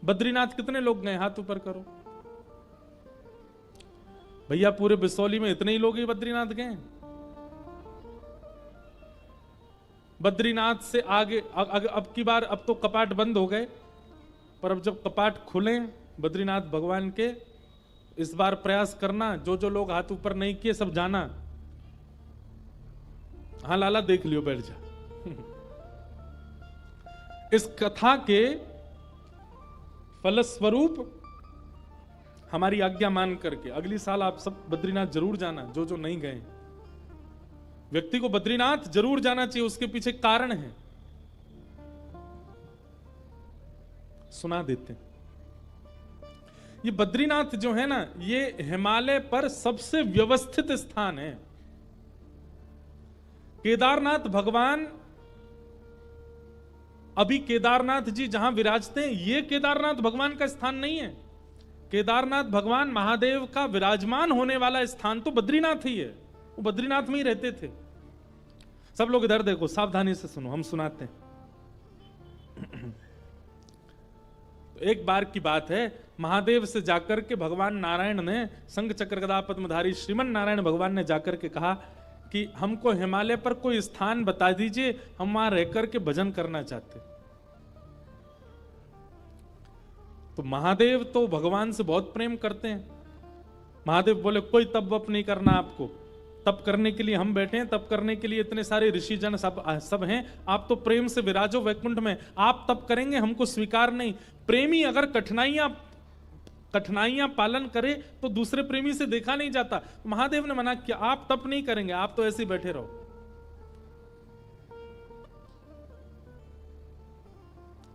बद्रीनाथ कितने लोग गए, हाथ ऊपर करो। भैया पूरे बिसौली में इतने ही लोग ही बद्रीनाथ गए। बद्रीनाथ से आगे अब की बार, अब तो कपाट बंद हो गए, पर अब जब कपाट खुले बद्रीनाथ भगवान के, इस बार प्रयास करना, जो जो लोग हाथ ऊपर नहीं किए सब जाना। हाँ लाला देख लियो, बैठ जा। इस कथा के फलस्वरूप हमारी आज्ञा मान करके अगली साल आप सब बद्रीनाथ जरूर जाना, जो जो नहीं गए। व्यक्ति को बद्रीनाथ जरूर जाना चाहिए, उसके पीछे कारण है, सुना देते हैं। ये बद्रीनाथ जो है ना, ये हिमालय पर सबसे व्यवस्थित स्थान है। केदारनाथ भगवान, अभी केदारनाथ जी जहां विराजते हैं, ये केदारनाथ भगवान का स्थान नहीं है। केदारनाथ भगवान महादेव का विराजमान होने वाला स्थान तो बद्रीनाथ ही है, वो बद्रीनाथ में ही रहते थे। सब लोग इधर देखो, सावधानी से सुनो, हम सुनाते हैं। एक बार की बात है, महादेव से जाकर के भगवान नारायण ने, शंख चक्र गदा पद्मधारी श्रीमन नारायण भगवान ने जाकर के कहा कि हमको हिमालय पर कोई स्थान बता दीजिए, हम वहां रहकर के भजन करना चाहते। तो महादेव तो भगवान से बहुत प्रेम करते हैं। महादेव बोले कोई तप वप नहीं करना आपको, तप करने के लिए हम बैठे हैं, तप करने के लिए इतने सारे ऋषि जन सब हैं, आप तो प्रेम से विराजो वैकुंठ में, आप तप करेंगे हमको स्वीकार नहीं। प्रेमी अगर कठिनाइयां पालन करे तो दूसरे प्रेमी से देखा नहीं जाता। महादेव ने मना किया, आप तप नहीं करेंगे, आप तो ऐसे ही बैठे रहो।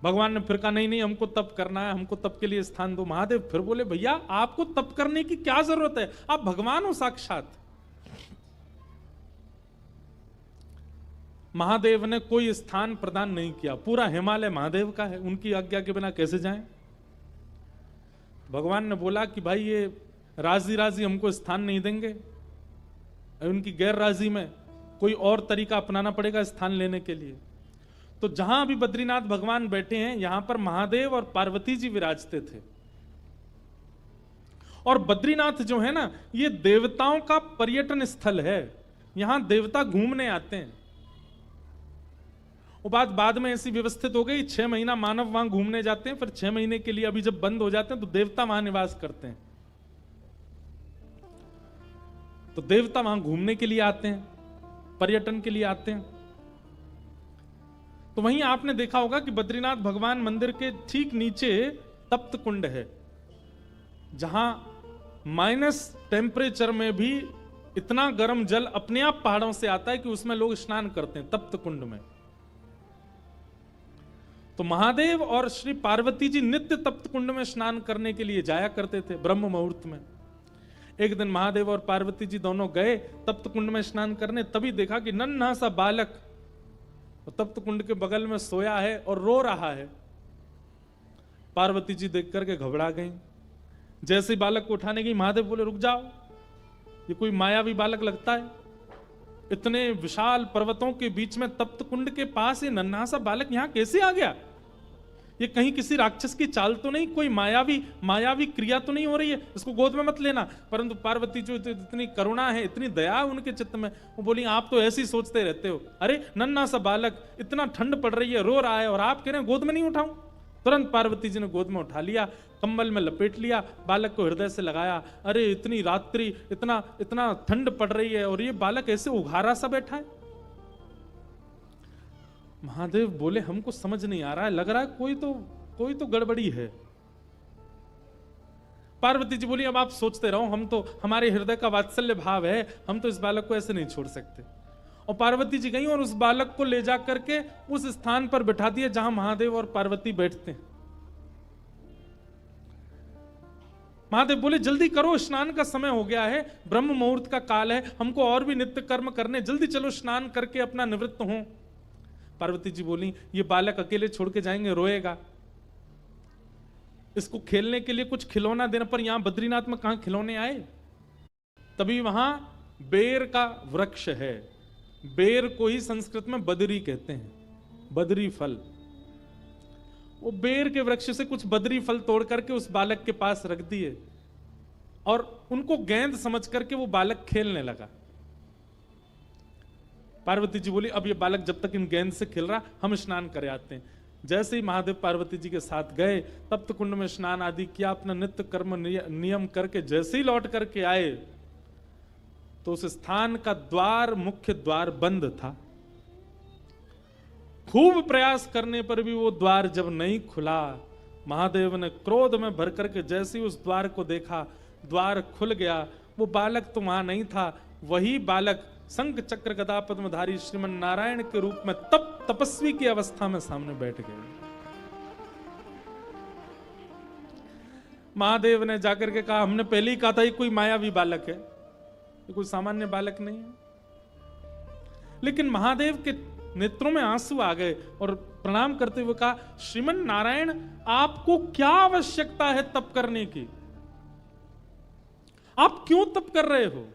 भगवान ने फिर कहा नहीं नहीं, हमको तप करना है, हमको तप के लिए स्थान दो। महादेव फिर बोले भैया आपको तप करने की क्या जरूरत है, आप भगवान हो साक्षात। महादेव ने कोई स्थान प्रदान नहीं किया, पूरा हिमालय महादेव का है, उनकी आज्ञा के बिना कैसे जाएं। भगवान ने बोला कि भाई ये राजी राजी हमको स्थान नहीं देंगे, उनकी गैर राजी में कोई और तरीका अपनाना पड़ेगा स्थान लेने के लिए। तो जहां अभी बद्रीनाथ भगवान बैठे हैं, यहां पर महादेव और पार्वती जी विराजते थे। और बद्रीनाथ जो है ना, ये देवताओं का पर्यटन स्थल है, यहां देवता घूमने आते हैं। वो बात बाद में ऐसी व्यवस्थित हो गई, 6 महीना मानव वहां घूमने जाते हैं, फिर 6 महीने के लिए अभी जब बंद हो जाते हैं तो देवता वहां निवास करते हैं। तो देवता वहां घूमने के लिए आते हैं, पर्यटन के लिए आते हैं। तो वहीं आपने देखा होगा कि बद्रीनाथ भगवान मंदिर के ठीक नीचे तप्त कुंड है, जहां माइनस टेम्परेचर में भी इतना गर्म जल अपने आप पहाड़ों से आता है कि उसमें लोग स्नान करते हैं तप्त कुंड में। तो महादेव और श्री पार्वती जी नित्य तप्त कुंड में स्नान करने के लिए जाया करते थे ब्रह्म मुहूर्त में। एक दिन महादेव और पार्वती जी दोनों गए तप्त कुंड में स्नान करने, तभी देखा कि नन्हा सा बालक तप्त कुंड के बगल में सोया है और रो रहा है। पार्वती जी देख करके घबरा गई। जैसे बालक को उठाने गई, महादेव बोले रुक जाओ, ये कोई मायावी बालक लगता है, इतने विशाल पर्वतों के बीच में तप्त कुंड के पास ये नन्हा सा बालक यहां कैसे आ गया? ये कहीं किसी राक्षस की चाल तो नहीं, कोई मायावी क्रिया तो नहीं हो रही है, इसको गोद में मत लेना। परंतु पार्वती जो इतनी करुणा है, इतनी दया है उनके चित्त में, वो बोली आप तो ऐसे ही सोचते रहते हो, अरे नन्हा सा बालक, इतना ठंड पड़ रही है, रो रहा है और आप कह रहे हैं गोद में नहीं उठाऊं। तुरंत पार्वती जी ने गोद में उठा लिया, कंबल में लपेट लिया, बालक को हृदय से लगाया। अरे इतनी रात्रि, इतना ठंड पड़ रही है और ये बालक ऐसे उघारा सा बैठा है। महादेव बोले हमको समझ नहीं आ रहा है, लग रहा है कोई तो गड़बड़ी है। पार्वती जी बोली अब आप सोचते रहो, हम तो, हमारे हृदय का वात्सल्य भाव है, हम तो इस बालक को ऐसे नहीं छोड़ सकते। और पार्वती जी गई और उस बालक को ले जा करके उस स्थान पर बिठा दिया जहां महादेव और पार्वती बैठते हैं। महादेव बोले जल्दी करो, स्नान का समय हो गया है, ब्रह्म मुहूर्त का काल है, हमको और भी नित्य कर्म करने, जल्दी चलो स्नान करके अपना निवृत्त हो। पार्वती जी बोली ये बालक अकेले छोड़ के जाएंगे, रोएगा, इसको खेलने के लिए कुछ खिलौना देने पर, यहां बद्रीनाथ में कहां खिलौने आए। तभी वहां बेर का वृक्ष है, बेर को ही संस्कृत में बदरी कहते हैं, बदरी फल। वो बेर के वृक्ष से कुछ बदरी फल तोड़ करके उस बालक के पास रख दिए और उनको गेंद समझ करके वो बालक खेलने लगा। पार्वती जी बोली अब ये बालक जब तक इन गेंद से खेल रहा हम स्नान करे आते हैं। जैसे ही महादेव पार्वती जी के साथ गए तप्त कुंड में स्नान आदि किया, अपना नित्य कर्म नियम करके जैसे ही लौट करके आए तो उस स्थान का द्वार, मुख्य द्वार बंद था। खूब प्रयास करने पर भी वो द्वार जब नहीं खुला, महादेव ने क्रोध में भर करके जैसे ही उस द्वार को देखा, द्वार खुल गया। वो बालक तो वहां नहीं था, वही बालक शंख चक्र गदा पद्मधारी श्रीमन नारायण के रूप में तपस्वी की अवस्था में सामने बैठ गए। महादेव ने जाकर के कहा हमने पहले ही कहा था ये कोई मायावी बालक है, ये कोई सामान्य बालक नहीं है। लेकिन महादेव के नेत्रों में आंसू आ गए और प्रणाम करते हुए कहा श्रीमन नारायण आपको क्या आवश्यकता है तप करने की? आप क्यों तप कर रहे हो?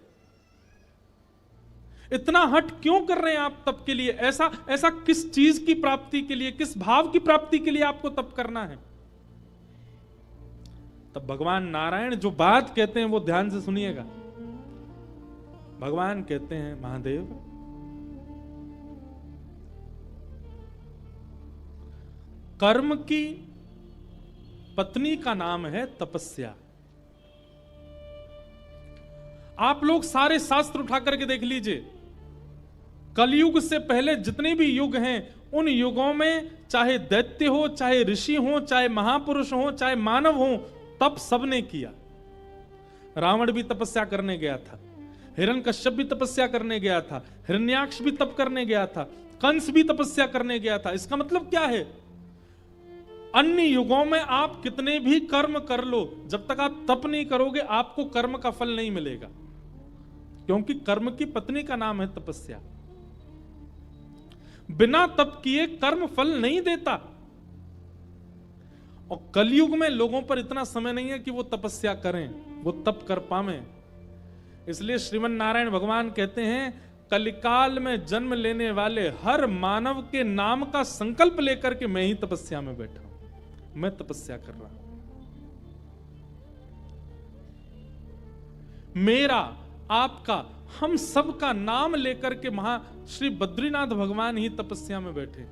इतना हट क्यों कर रहे हैं आप तप के लिए? ऐसा किस चीज की प्राप्ति के लिए, किस भाव की प्राप्ति के लिए आपको तप करना है? तब भगवान नारायण जो बात कहते हैं वो ध्यान से सुनिएगा। भगवान कहते हैं महादेव कर्म की पत्नी का नाम है तपस्या। आप लोग सारे शास्त्र उठा करके देख लीजिए, कलयुग से पहले जितने भी युग हैं उन युगों में चाहे दैत्य हो, चाहे ऋषि हो, चाहे महापुरुष हो, चाहे मानव हो, तप सबने किया। रावण भी तपस्या करने गया था, हिरण्यकश्यप भी तपस्या करने गया था, हिरण्याक्ष भी तप करने गया था, कंस भी तपस्या करने गया था। इसका मतलब क्या है? अन्य युगों में आप कितने भी कर्म कर लो, जब तक आप तप नहीं करोगे आपको कर्म का फल नहीं मिलेगा, क्योंकि कर्म की पत्नी का नाम है तपस्या। बिना तप किए कर्म फल नहीं देता। और कलयुग में लोगों पर इतना समय नहीं है कि वो तपस्या करें, वो तप कर पावे। इसलिए श्रीमन नारायण भगवान कहते हैं कलिकाल में जन्म लेने वाले हर मानव के नाम का संकल्प लेकर के मैं ही तपस्या में बैठा हूं, मैं तपस्या कर रहा हूं। मेरा, आपका, हम सब का नाम लेकर के श्री बद्रीनाथ भगवान ही तपस्या में बैठे।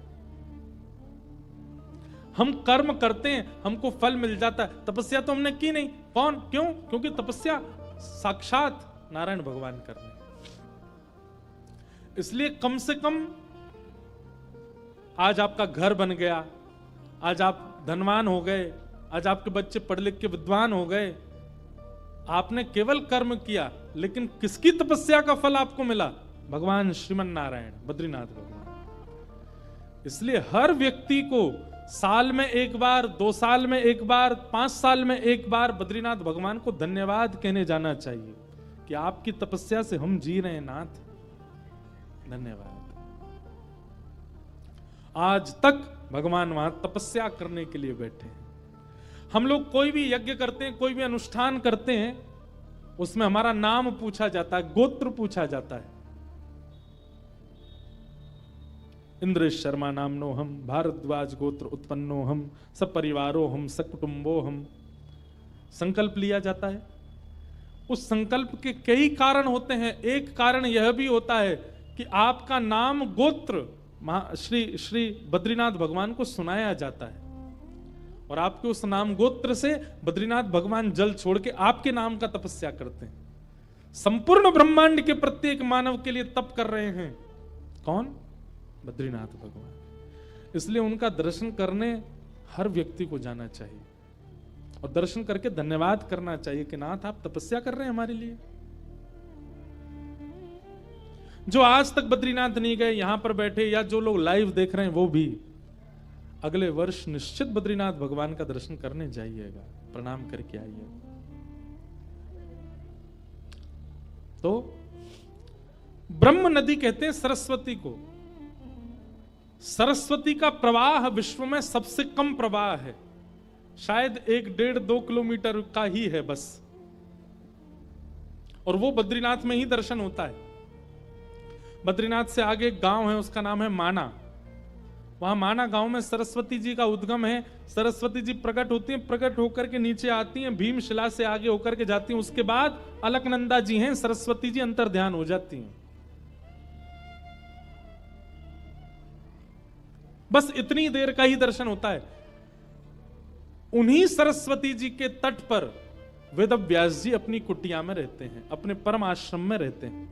हम कर्म करते हैं, हमको फल मिल जाता है। तपस्या तो हमने की नहीं। कौन? क्यों? क्योंकि तपस्या साक्षात नारायण भगवान कर रहे हैं। इसलिए कम से कम आज आपका घर बन गया, आज आप धनवान हो गए, आज आपके बच्चे पढ़ लिख के विद्वान हो गए, आपने केवल कर्म किया, लेकिन किसकी तपस्या का फल आपको मिला? भगवान श्रीमन नारायण बद्रीनाथ भगवान। इसलिए हर व्यक्ति को साल में एक बार, 2 साल में एक बार, 5 साल में एक बार बद्रीनाथ भगवान को धन्यवाद कहने जाना चाहिए कि आपकी तपस्या से हम जी रहे हैं नाथ, धन्यवाद। आज तक भगवान वहां तपस्या करने के लिए बैठे हैं। हम लोग कोई भी यज्ञ करते हैं, कोई भी अनुष्ठान करते हैं, उसमें हमारा नाम पूछा जाता है, गोत्र पूछा जाता है। इंद्रेश शर्मा नामनो हम, भारद्वाज गोत्र उत्पन्नो हम, सपरिवारो हम, सकुटुंबो हम। संकल्प लिया जाता है। उस संकल्प के कई कारण होते हैं। एक कारण यह भी होता है कि आपका नाम गोत्र श्री बद्रीनाथ भगवान को सुनाया जाता है और आपके उस नाम गोत्र से बद्रीनाथ भगवान जल छोड़ के आपके नाम का तपस्या करते हैं। संपूर्ण ब्रह्मांड के प्रत्येक मानव के लिए तप कर रहे हैं। कौन? बद्रीनाथ भगवान। इसलिए उनका दर्शन करने हर व्यक्ति को जाना चाहिए और दर्शन करके धन्यवाद करना चाहिए कि नाथ आप तपस्या कर रहे हैं हमारे लिए। जो आज तक बद्रीनाथ नहीं गए, यहां पर बैठे, या जो लोग लाइव देख रहे हैं, वो भी अगले वर्ष निश्चित बद्रीनाथ भगवान का दर्शन करने जाइएगा, प्रणाम करके आइए। तो ब्रह्म नदी कहते हैं सरस्वती को। सरस्वती का प्रवाह विश्व में सबसे कम प्रवाह है, शायद 1-1.5-2 किलोमीटर का ही है बस, और वो बद्रीनाथ में ही दर्शन होता है। बद्रीनाथ से आगे एक गांव है, उसका नाम है माना। वहां माना गांव में सरस्वती जी का उद्गम है। सरस्वती जी प्रकट होती हैं, प्रकट होकर के नीचे आती हैं, भीमशिला से आगे होकर के जाती हैं। उसके बाद अलकनंदा जी हैं, सरस्वती जी अंतर ध्यान हो जाती हैं। बस इतनी देर का ही दर्शन होता है। उन्हीं सरस्वती जी के तट पर वेद व्यास जी अपनी कुटिया में रहते हैं, अपने परम आश्रम में रहते हैं।